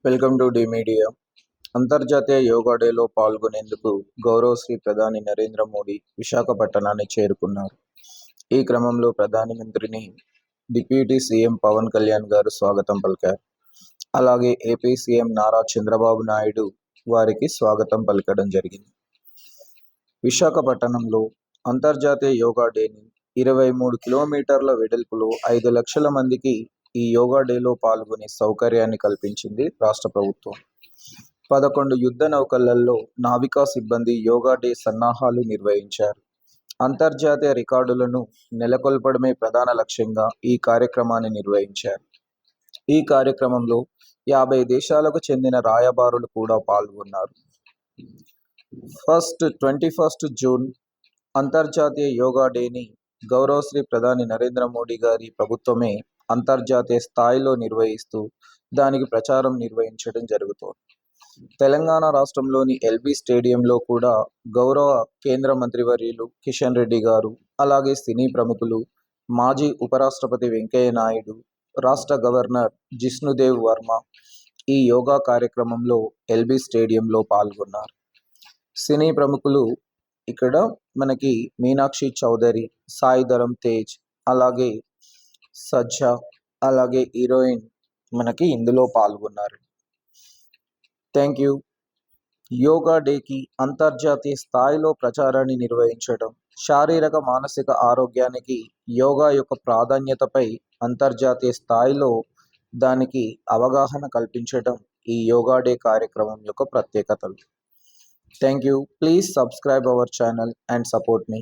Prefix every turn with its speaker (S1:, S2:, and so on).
S1: Welcome to D media. అంతర్జాతీయ యోగా డేలో పాల్గొనేందుకు గౌరవశ్రీ ప్రధాని నరేంద్ర మోడీ విశాఖపట్టణాన్ని చేరుకున్నారు. ఈ క్రమంలో ప్రధాని మంత్రిని డిప్యూటీ సీఎం పవన్ కళ్యాణ్ గారు స్వాగతం పలికారు. అలాగే ఏపీ సీఎం నారా చంద్రబాబు నాయుడు వారికి స్వాగతం పలకడం జరిగింది. విశాఖపట్టణంలో అంతర్జాతీయ యోగా డేని 23 కిలోమీటర్ల వెడల్పులో 5 లక్షల మందికి ఈ యోగా డేలో పాల్గొనే సౌకర్యాన్ని కల్పించింది రాష్ట్ర ప్రభుత్వం. 11 యుద్ధ నౌకలలో నావికా సిబ్బంది యోగా డే సన్నాహాలు నిర్వహించారు. అంతర్జాతీయ రికార్డులను నెలకొల్పడమే ప్రధాన లక్ష్యంగా ఈ కార్యక్రమాన్ని నిర్వహించారు. ఈ కార్యక్రమంలో 50 దేశాలకు చెందిన రాయబారులు కూడా పాల్గొన్నారు. 21 జూన్ అంతర్జాతీయ యోగా డేని గౌరవశ్రీ ప్రధాని నరేంద్ర మోడీ గారి ప్రభుత్వమే అంతర్జాతీయ స్థాయిలో నిర్వహిస్తూ దానికి ప్రచారం నిర్వహించడం జరుగుతోంది. తెలంగాణ రాష్ట్రంలోని ఎల్బీ స్టేడియంలో కూడా గౌరవ కేంద్ర మంత్రివర్యులు కిషన్ రెడ్డి గారు, అలాగే సినీ ప్రముఖులు, మాజీ ఉపరాష్ట్రపతి వెంకయ్య నాయుడు, రాష్ట్ర గవర్నర్ జిష్ణుదేవ్ వర్మ ఈ యోగా కార్యక్రమంలో ఎల్బీ స్టేడియంలో పాల్గొన్నారు. సినీ ప్రముఖులు ఇక్కడ మనకి మీనాక్షి చౌదరి, సాయి ధరమ్ తేజ్, అలాగే సజ్జా, అలాగే హీరోయిన్ మనకి ఇందులో పాల్గొన్నారు. Thank you. యోగా డేకి అంతర్జాతీయ స్థాయిలో ప్రచారాన్ని నిర్వహించడం, శారీరక మానసిక ఆరోగ్యానికి యోగా యొక్క ప్రాధాన్యతపై అంతర్జాతీయ స్థాయిలో దానికి అవగాహన కల్పించడం ఈ యోగా డే కార్యక్రమం యొక్క ప్రత్యేకతలు. Thank you. Please subscribe our channel and support me.